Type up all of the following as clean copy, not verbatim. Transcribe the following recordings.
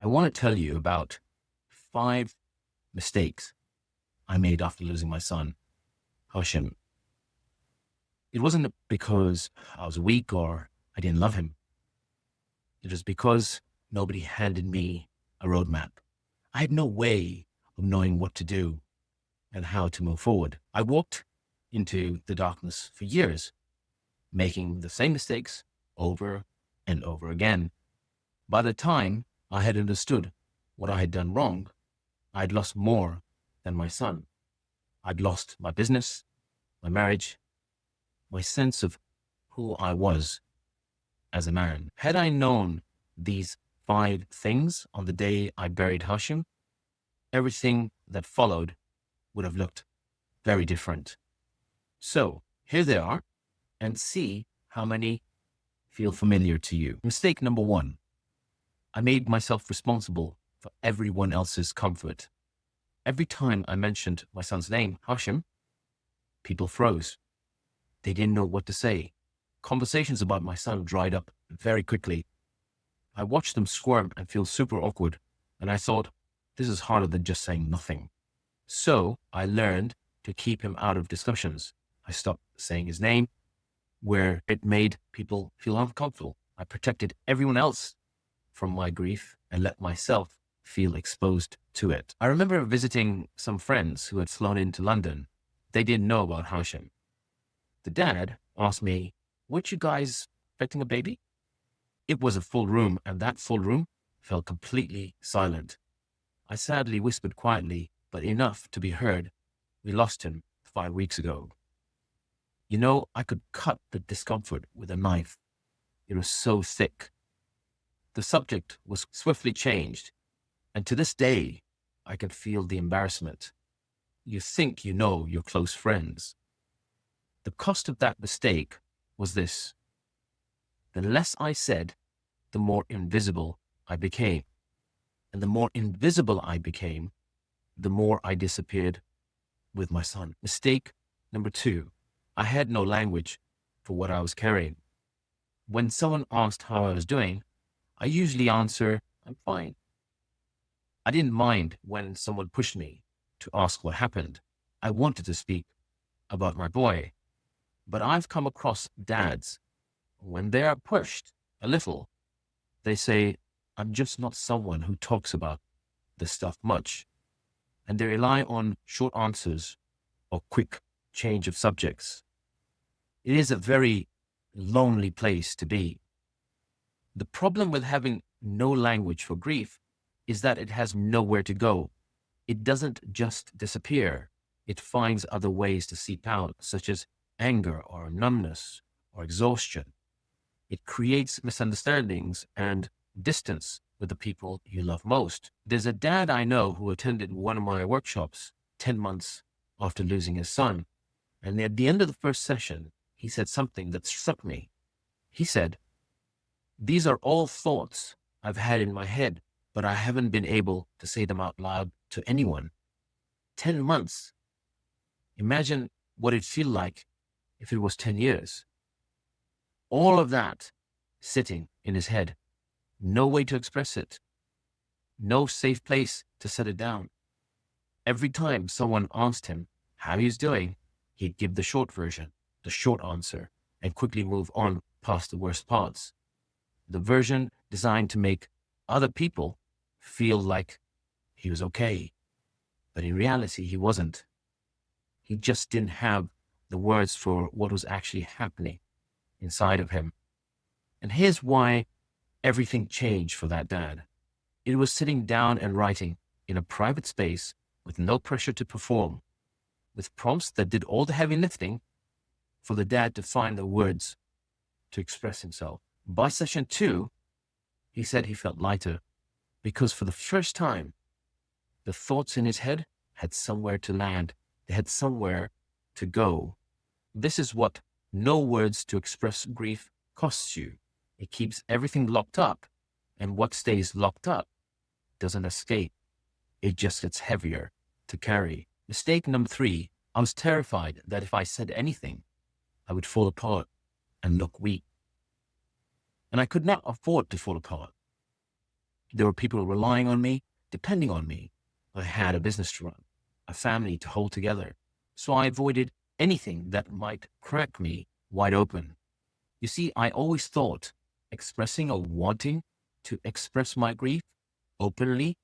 I want to tell you about 5 mistakes I made after losing my son, Hashim. It wasn't because I was weak or I didn't love him. It was because nobody handed me a roadmap. I had no way of knowing what to do and how to move forward. I walked into the darkness for years, making the same mistakes over and over again. By the time I had understood what I had done wrong, I'd lost more than my son. I'd lost my business, my marriage, my sense of who I was as a man. Had I known these 5 things on the day I buried Hashim, everything that followed would have looked very different. So here they are, and see how many feel familiar to you. Mistake number 1. I made myself responsible for everyone else's comfort. Every time I mentioned my son's name, Hashim, people froze. They didn't know what to say. Conversations about my son dried up very quickly. I watched them squirm and feel super awkward, and I thought, this is harder than just saying nothing. So I learned to keep him out of discussions. I stopped saying his name where it made people feel uncomfortable. I protected everyone else from my grief and let myself feel exposed to it. I remember visiting some friends who had flown into London. They didn't know about Hashim. The dad asked me, weren't you guys expecting a baby? It was a full room, and that full room felt completely silent. I sadly whispered quietly, but enough to be heard, we lost him 5 weeks ago. You know, I could cut the discomfort with a knife. It was so thick. The subject was swiftly changed, and to this day, I can feel the embarrassment. You think you know your close friends. The cost of that mistake was this. The less I said, the more invisible I became. And the more invisible I became, the more I disappeared with my son. Mistake number 2. I had no language for what I was carrying. When someone asked how I was doing, I usually answer, I'm fine. I didn't mind when someone pushed me to ask what happened. I wanted to speak about my boy. But I've come across dads, when they are pushed a little, they say, I'm just not someone who talks about this stuff much. And they rely on short answers or quick change of subjects. It is a very lonely place to be. The problem with having no language for grief is that it has nowhere to go. It doesn't just disappear. It finds other ways to seep out, such as anger or numbness or exhaustion. It creates misunderstandings and distance with the people you love most. There's a dad I know who attended one of my workshops 10 months after losing his son. And at the end of the first session, he said something that struck me. He said, these are all thoughts I've had in my head, but I haven't been able to say them out loud to anyone. 10 months. Imagine what it'd feel like if it was 10 years. All of that sitting in his head. No way to express it. No safe place to set it down. Every time someone asked him how he's doing, he'd give the short version, the short answer, and quickly move on past the worst parts. The version designed to make other people feel like he was okay. But in reality, he wasn't. He just didn't have the words for what was actually happening inside of him. And here's why everything changed for that dad. It was sitting down and writing in a private space with no pressure to perform, with prompts that did all the heavy lifting for the dad to find the words to express himself. By session 2, he said he felt lighter because for the first time, the thoughts in his head had somewhere to land. They had somewhere to go. This is what no words to express grief costs you. It keeps everything locked up, and what stays locked up doesn't escape. It just gets heavier to carry. Mistake number 3, I was terrified that if I said anything, I would fall apart and look weak. And I could not afford to fall apart. There were people relying on me, depending on me. I had a business to run, a family to hold together. So I avoided anything that might crack me wide open. You see, I always thought expressing or wanting to express my grief openly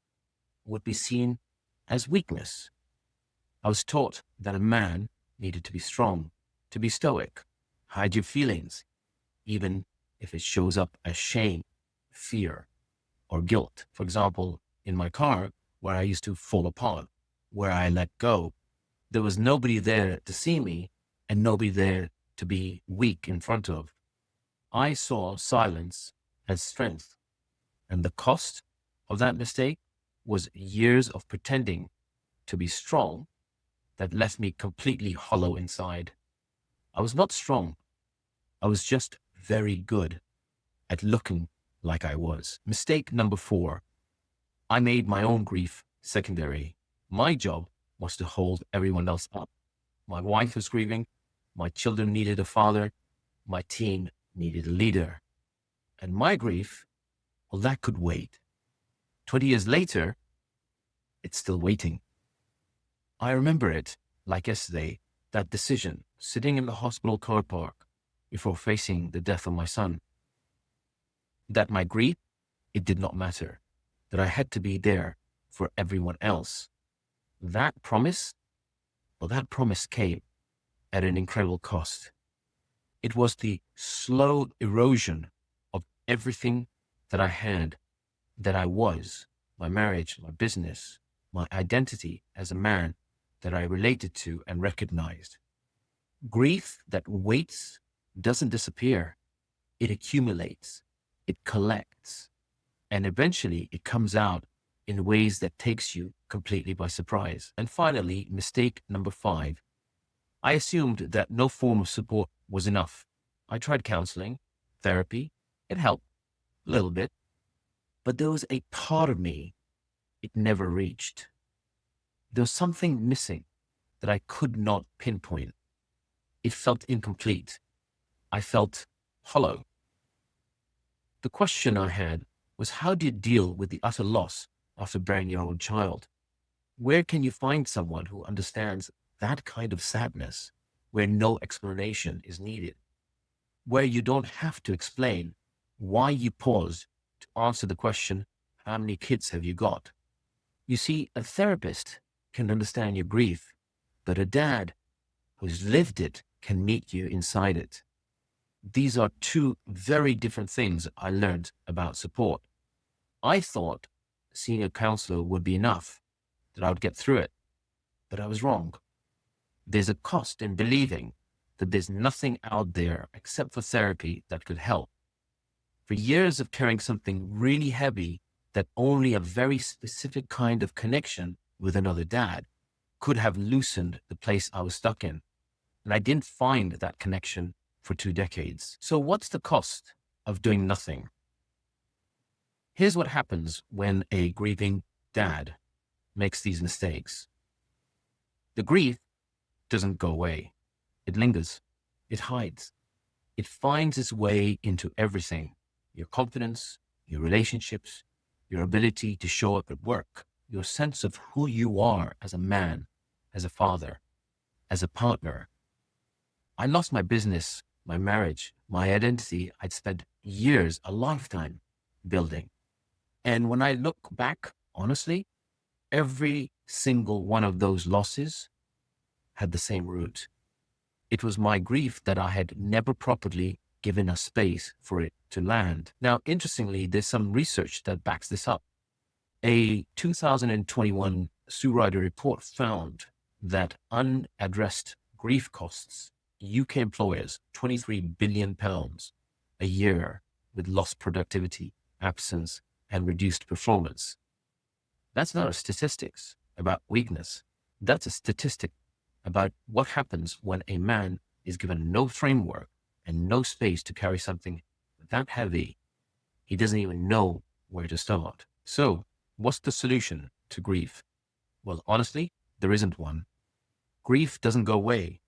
would be seen as weakness. I was taught that a man needed to be strong, to be stoic, hide your feelings, even if it shows up as shame, fear, or guilt. For example, in my car, where I used to fall apart, where I let go, there was nobody there to see me and nobody there to be weak in front of. I saw silence as strength, and the cost of that mistake was years of pretending to be strong that left me completely hollow inside. I was not strong. I was just very good at looking like I was. Mistake number 4. I made my own grief secondary. My job was to hold everyone else up. My wife was grieving. My children needed a father. My team needed a leader. And my grief, well, that could wait. 20 years later, it's still waiting. I remember it like yesterday, that decision, sitting in the hospital car park before facing the death of my son. That my grief, it did not matter. That I had to be there for everyone else. That promise, well, that promise came at an incredible cost. It was the slow erosion of everything that I had, that I was, my marriage, my business, my identity as a man that I related to and recognized. Grief that waits doesn't disappear. It accumulates, it collects, and eventually it comes out in ways that takes you completely by surprise. And finally, mistake number 5. I assumed that no form of support was enough. I tried counseling, therapy. It helped a little bit, but there was a part of me it never reached. There was something missing that I could not pinpoint. It felt incomplete. I felt hollow. The question I had was, how do you deal with the utter loss after burying your own child? Where can you find someone who understands that kind of sadness, where no explanation is needed, where you don't have to explain why you paused to answer the question, how many kids have you got? You see, a therapist can understand your grief, but a dad who's lived it can meet you inside it. These are 2 very different things I learned about support. I thought seeing a counselor would be enough, that I would get through it, but I was wrong. There's a cost in believing that there's nothing out there except for therapy that could help. For years of carrying something really heavy that only a very specific kind of connection with another dad could have loosened the place I was stuck in. And I didn't find that connection for 2 decades. So what's the cost of doing nothing? Here's what happens when a grieving dad makes these mistakes. The grief doesn't go away. It lingers. It hides. It finds its way into everything. Your confidence, your relationships, your ability to show up at work, your sense of who you are as a man, as a father, as a partner. I lost my business, my marriage, my identity I'd spent years, a lifetime building. And when I look back, honestly, every single one of those losses had the same root. It was my grief that I had never properly given a space for it to land. Now, interestingly, there's some research that backs this up. A 2021 Sue Ryder report found that unaddressed grief costs UK employers £23 billion a year with lost productivity, absence, and reduced performance. That's not a statistics about weakness. That's a statistic about what happens when a man is given no framework and no space to carry something that heavy. He doesn't even know where to start. So, what's the solution to grief? Well, honestly, there isn't one. Grief doesn't go away,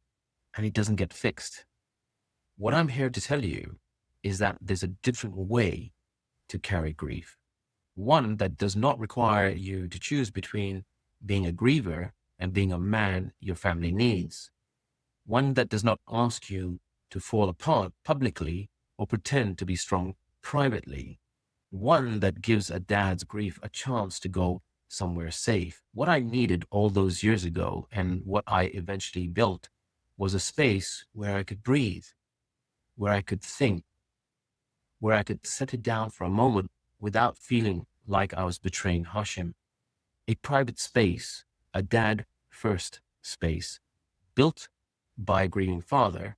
and it doesn't get fixed. What I'm here to tell you is that there's a different way to carry grief. One that does not require you to choose between being a griever and being a man your family needs. One that does not ask you to fall apart publicly or pretend to be strong privately. One that gives a dad's grief a chance to go somewhere safe. What I needed all those years ago and what I eventually built was a space where I could breathe, where I could think, where I could set it down for a moment without feeling like I was betraying Hashim. A private space, a dad first space, built by a grieving father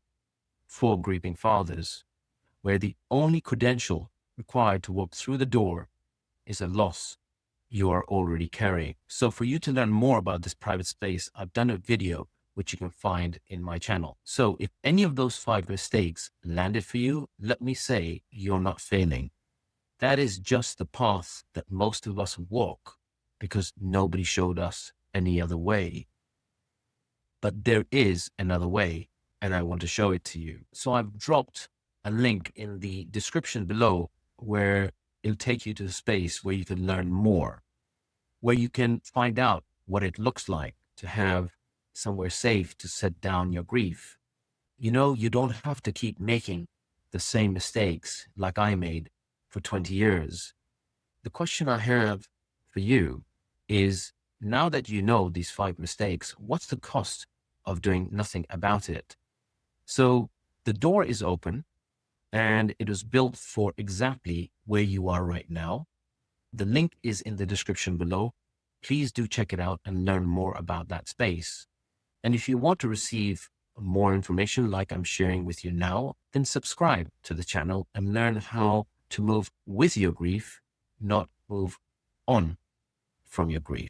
for grieving fathers, where the only credential required to walk through the door is a loss you are already carrying. So for you to learn more about this private space, I've done a video which you can find in my channel. So if any of those 5 mistakes landed for you, let me say you're not failing. That is just the path that most of us walk because nobody showed us any other way. But there is another way, and I want to show it to you. So I've dropped a link in the description below where it'll take you to the space where you can learn more, where you can find out what it looks like to have somewhere safe to set down your grief. You know, you don't have to keep making the same mistakes like I made for 20 years. The question I have for you is, now that you know these 5 mistakes, what's the cost of doing nothing about it? So the door is open and it was built for exactly where you are right now. The link is in the description below. Please do check it out and learn more about that space. And if you want to receive more information like I'm sharing with you now, then subscribe to the channel and learn how to move with your grief, not move on from your grief.